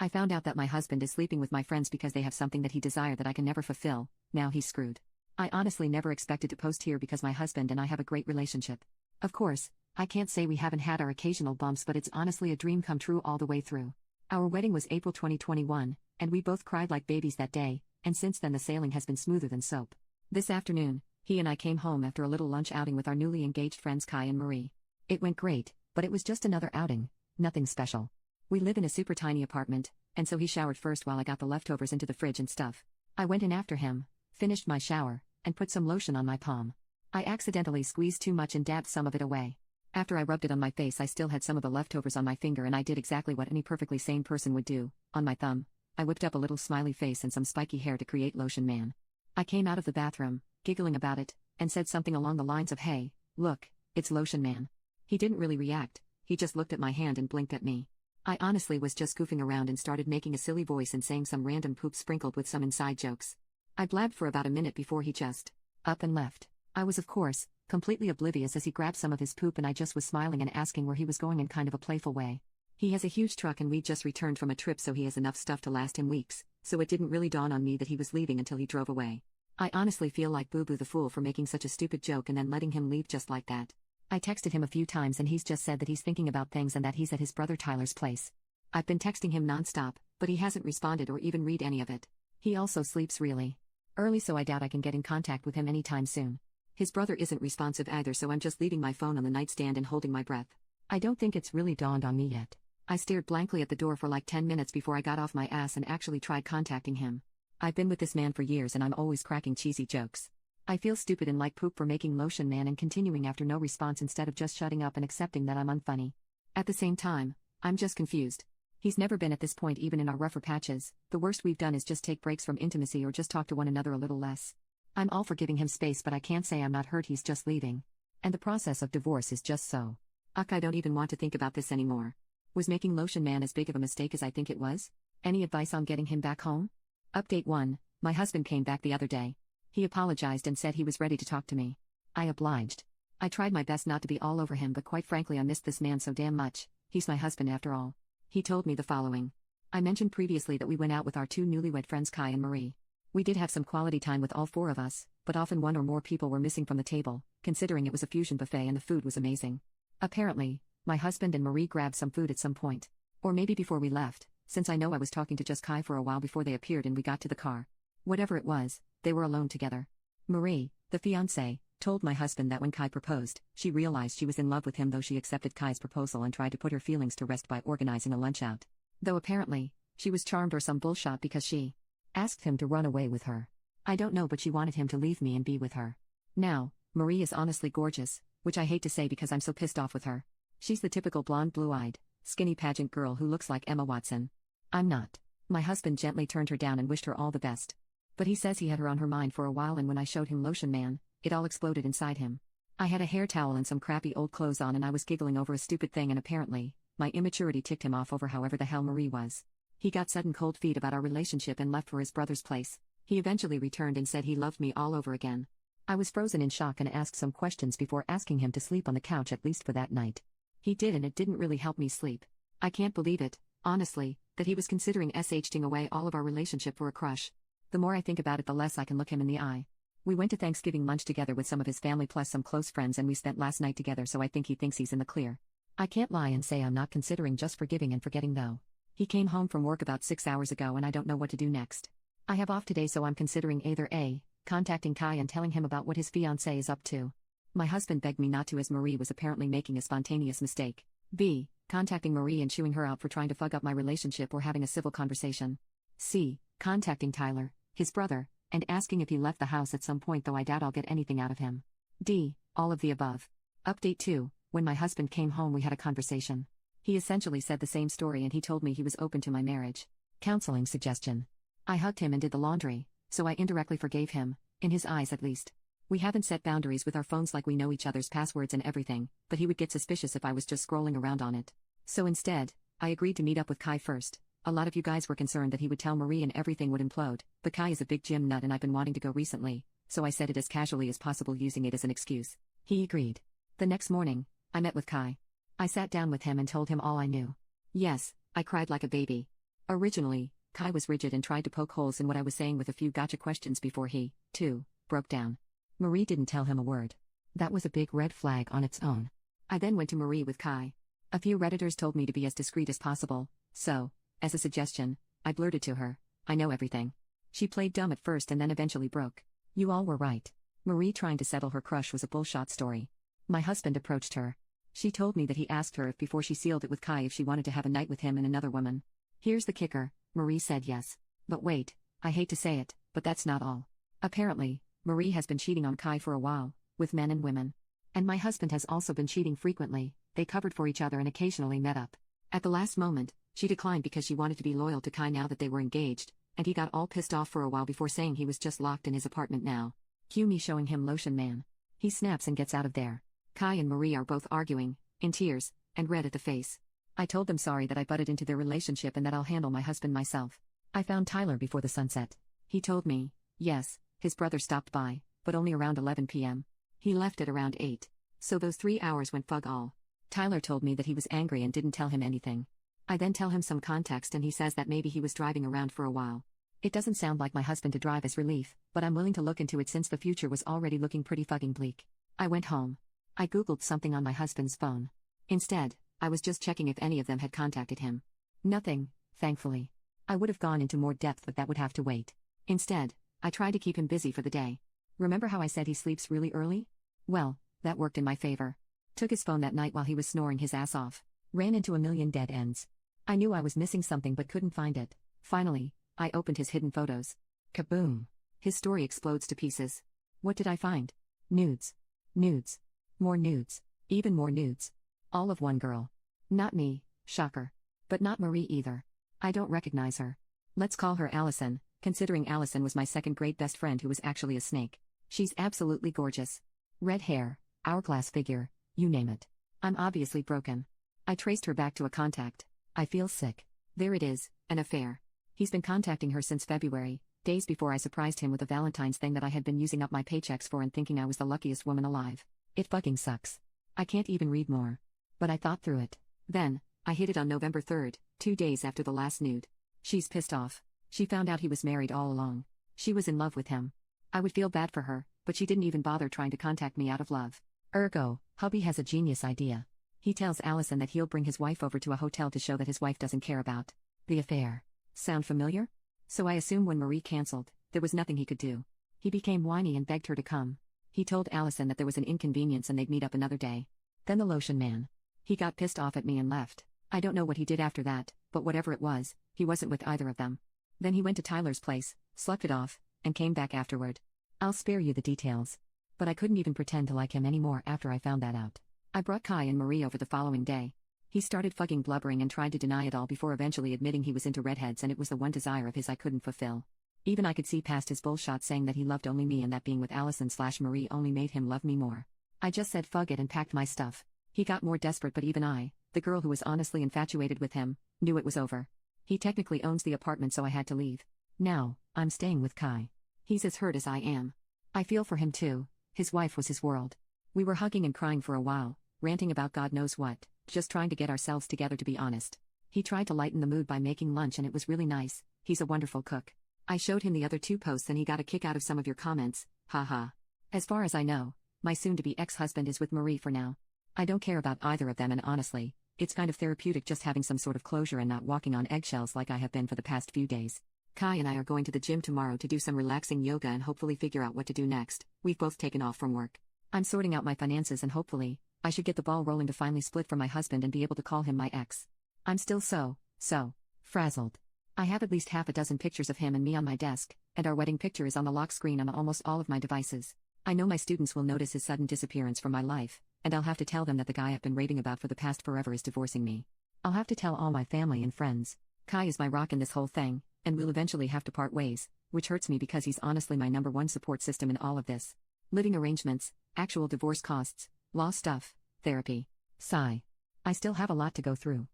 I found out that my husband is sleeping with my friends because they have something that he desired that I can never fulfill. Now he's screwed. I honestly never expected to post here because my husband and I have a great relationship. Of course, I can't say we haven't had our occasional bumps, but it's honestly a dream come true all the way through. Our wedding was April 2021, and we both cried like babies that day, and since then the sailing has been smoother than soap. This afternoon, he and I came home after a little lunch outing with our newly engaged friends Kai and Marie. It went great, but it was just another outing, nothing special. We live in a super tiny apartment, and so he showered first while I got the leftovers into the fridge and stuff. I went in after him, finished my shower, and put some lotion on my palm. I accidentally squeezed too much and dabbed some of it away. After I rubbed it on my face, I still had some of the leftovers on my finger, and I did exactly what any perfectly sane person would do. On my thumb, I whipped up a little smiley face and some spiky hair to create Lotion Man. I came out of the bathroom, giggling about it, and said something along the lines of, "Hey, look, it's Lotion Man." He didn't really react, he just looked at my hand and blinked at me. I honestly was just goofing around and started making a silly voice and saying some random poop sprinkled with some inside jokes. I blabbed for about a minute before he just up and left. I was, of course, completely oblivious as he grabbed some of his poop, and I just was smiling and asking where he was going in kind of a playful way. He has a huge truck and we just returned from a trip, so he has enough stuff to last him weeks, so it didn't really dawn on me that he was leaving until he drove away. I honestly feel like Boo Boo the fool for making such a stupid joke and then letting him leave just like that. I texted him a few times and he's just said that he's thinking about things and that he's at his brother Tyler's place. I've been texting him nonstop, but he hasn't responded or even read any of it. He also sleeps really early, so I doubt I can get in contact with him anytime soon. His brother isn't responsive either, so I'm just leaving my phone on the nightstand and holding my breath. I don't think it's really dawned on me yet. I stared blankly at the door for like 10 minutes before I got off my ass and actually tried contacting him. I've been with this man for years and I'm always cracking cheesy jokes. I feel stupid and like poop for making Lotion Man and continuing after no response instead of just shutting up and accepting that I'm unfunny. At the same time, I'm just confused. He's never been at this point even in our rougher patches. The worst we've done is just take breaks from intimacy or just talk to one another a little less. I'm all for giving him space, but I can't say I'm not hurt he's just leaving. And the process of divorce is just so. I don't even want to think about this anymore. Was making Lotion Man as big of a mistake as I think it was? Any advice on getting him back home? Update 1. My husband came back the other day. He apologized and said he was ready to talk to me. I obliged. I tried my best not to be all over him, but quite frankly I missed this man so damn much. He's my husband after all. He told me the following. I mentioned previously that we went out with our two newlywed friends Kai and Marie. We did have some quality time with all four of us, but often one or more people were missing from the table, considering it was a fusion buffet and the food was amazing. Apparently, my husband and Marie grabbed some food at some point. Or maybe before we left, since I know I was talking to just Kai for a while before they appeared and we got to the car. Whatever it was, they were alone together. Marie, the fiancée, told my husband that when Kai proposed, she realized she was in love with him, though she accepted Kai's proposal and tried to put her feelings to rest by organizing a lunch out. Though apparently, she was charmed or some bullshit because she asked him to run away with her. I don't know, but she wanted him to leave me and be with her. Now, Marie is honestly gorgeous, which I hate to say because I'm so pissed off with her. She's the typical blonde, blue-eyed, skinny pageant girl who looks like Emma Watson. I'm not. My husband gently turned her down and wished her all the best. But he says he had her on her mind for a while, and when I showed him Lotion Man, it all exploded inside him. I had a hair towel and some crappy old clothes on and I was giggling over a stupid thing, and apparently, my immaturity ticked him off over however the hell Marie was. He got sudden cold feet about our relationship and left for his brother's place. He eventually returned and said he loved me all over again. I was frozen in shock and asked some questions before asking him to sleep on the couch at least for that night. He did, and it didn't really help me sleep. I can't believe it, honestly, that he was considering SHing away all of our relationship for a crush. The more I think about it, the less I can look him in the eye. We went to Thanksgiving lunch together with some of his family plus some close friends, and we spent last night together, so I think he thinks he's in the clear. I can't lie and say I'm not considering just forgiving and forgetting though. He came home from work about 6 hours ago and I don't know what to do next. I have off today, so I'm considering either A, contacting Kai and telling him about what his fiancée is up to. My husband begged me not to as Marie was apparently making a spontaneous mistake. B, contacting Marie and chewing her out for trying to fuck up my relationship or having a civil conversation. C, contacting Tyler, his brother, and asking if he left the house at some point, though I doubt I'll get anything out of him. D, all of the above. Update 2, when my husband came home we had a conversation. He essentially said the same story and he told me he was open to my marriage counseling suggestion. I hugged him and did the laundry, so I indirectly forgave him, in his eyes at least. We haven't set boundaries with our phones like we know each other's passwords and everything, but he would get suspicious if I was just scrolling around on it. So instead, I agreed to meet up with Kai first. A lot of you guys were concerned that he would tell Marie and everything would implode, but Kai is a big gym nut and I've been wanting to go recently, so I said it as casually as possible, using it as an excuse. He agreed. The next morning, I met with Kai. I sat down with him and told him all I knew. Yes, I cried like a baby. Originally, Kai was rigid and tried to poke holes in what I was saying with a few gotcha questions before he, too, broke down. Marie didn't tell him a word. That was a big red flag on its own. I then went to Marie with Kai. A few Redditors told me to be as discreet as possible, so, as a suggestion, I blurted to her, "I know everything." She played dumb at first and then eventually broke. You all were right. Marie trying to settle her crush was a bullshit story. My husband approached her. She told me that he asked her if before she sealed it with Kai if she wanted to have a night with him and another woman. Here's the kicker, Marie said yes. But wait, I hate to say it, but that's not all. Apparently, Marie has been cheating on Kai for a while, with men and women. And my husband has also been cheating frequently. They covered for each other and occasionally met up. At the last moment, she declined because she wanted to be loyal to Kai now that they were engaged, and he got all pissed off for a while before saying he was just locked in his apartment now. Cue me showing him Lotion Man. He snaps and gets out of there. Kai and Marie are both arguing, in tears, and red at the face. I told them sorry that I butted into their relationship and that I'll handle my husband myself. I found Tyler before the sunset. He told me, yes, his brother stopped by, but only around 11 p.m. He left at around 8. So those 3 hours went fug all. Tyler told me that he was angry and didn't tell him anything. I then tell him some context and he says that maybe he was driving around for a while. It doesn't sound like my husband to drive as relief, but I'm willing to look into it since the future was already looking pretty fucking bleak. I went home. I googled something on my husband's phone. Instead, I was just checking if any of them had contacted him. Nothing, thankfully. I would have gone into more depth but that would have to wait. Instead, I tried to keep him busy for the day. Remember how I said he sleeps really early? Well, that worked in my favor. Took his phone that night while he was snoring his ass off. Ran into a million dead ends. I knew I was missing something but couldn't find it. Finally, I opened his hidden photos. Kaboom! His story explodes to pieces. What did I find? Nudes. Nudes. More nudes. Even more nudes. All of one girl. Not me, shocker. But not Marie either. I don't recognize her. Let's call her Allison, considering Allison was my second grade best friend who was actually a snake. She's absolutely gorgeous. Red hair, hourglass figure, you name it. I'm obviously broken. I traced her back to a contact. I feel sick. There it is, an affair. He's been contacting her since February, days before I surprised him with a Valentine's thing that I had been using up my paychecks for and thinking I was the luckiest woman alive. It fucking sucks. I can't even read more. But I thought through it. Then, I hit it on November 3rd, 2 days after the last nude. She's pissed off. She found out he was married all along. She was in love with him. I would feel bad for her, but she didn't even bother trying to contact me out of love. Ergo, hubby has a genius idea. He tells Allison that he'll bring his wife over to a hotel to show that his wife doesn't care about the affair. Sound familiar? So I assume when Marie cancelled, there was nothing he could do. He became whiny and begged her to come. He told Allison that there was an inconvenience and they'd meet up another day. Then the Lotion Man. He got pissed off at me and left. I don't know what he did after that, but whatever it was, he wasn't with either of them. Then he went to Tyler's place, slept it off, and came back afterward. I'll spare you the details. But I couldn't even pretend to like him anymore after I found that out. I brought Kai and Marie over the following day. He started fucking blubbering and tried to deny it all before eventually admitting he was into redheads and it was the one desire of his I couldn't fulfill. Even I could see past his bullshit saying that he loved only me and that being with Allison/Marie only made him love me more. I just said fuck it and packed my stuff. He got more desperate but even I, the girl who was honestly infatuated with him, knew it was over. He technically owns the apartment so I had to leave. Now, I'm staying with Kai. He's as hurt as I am. I feel for him too. His wife was his world. We were hugging and crying for a while, ranting about God knows what, just trying to get ourselves together to be honest. He tried to lighten the mood by making lunch and it was really nice. He's a wonderful cook. I showed him the other 2 posts and he got a kick out of some of your comments, haha. As far as I know, my soon-to-be ex-husband is with Marie for now. I don't care about either of them and honestly, it's kind of therapeutic just having some sort of closure and not walking on eggshells like I have been for the past few days. Kai and I are going to the gym tomorrow to do some relaxing yoga and hopefully figure out what to do next. We've both taken off from work. I'm sorting out my finances and hopefully, I should get the ball rolling to finally split from my husband and be able to call him my ex. I'm still so frazzled. I have at least half a dozen pictures of him and me on my desk, and our wedding picture is on the lock screen on almost all of my devices. I know my students will notice his sudden disappearance from my life, and I'll have to tell them that the guy I've been raving about for the past forever is divorcing me. I'll have to tell all my family and friends. Kai is my rock in this whole thing, and we'll eventually have to part ways, which hurts me because he's honestly my number one support system in all of this. Living arrangements, actual divorce costs, law stuff, therapy. Sigh. I still have a lot to go through.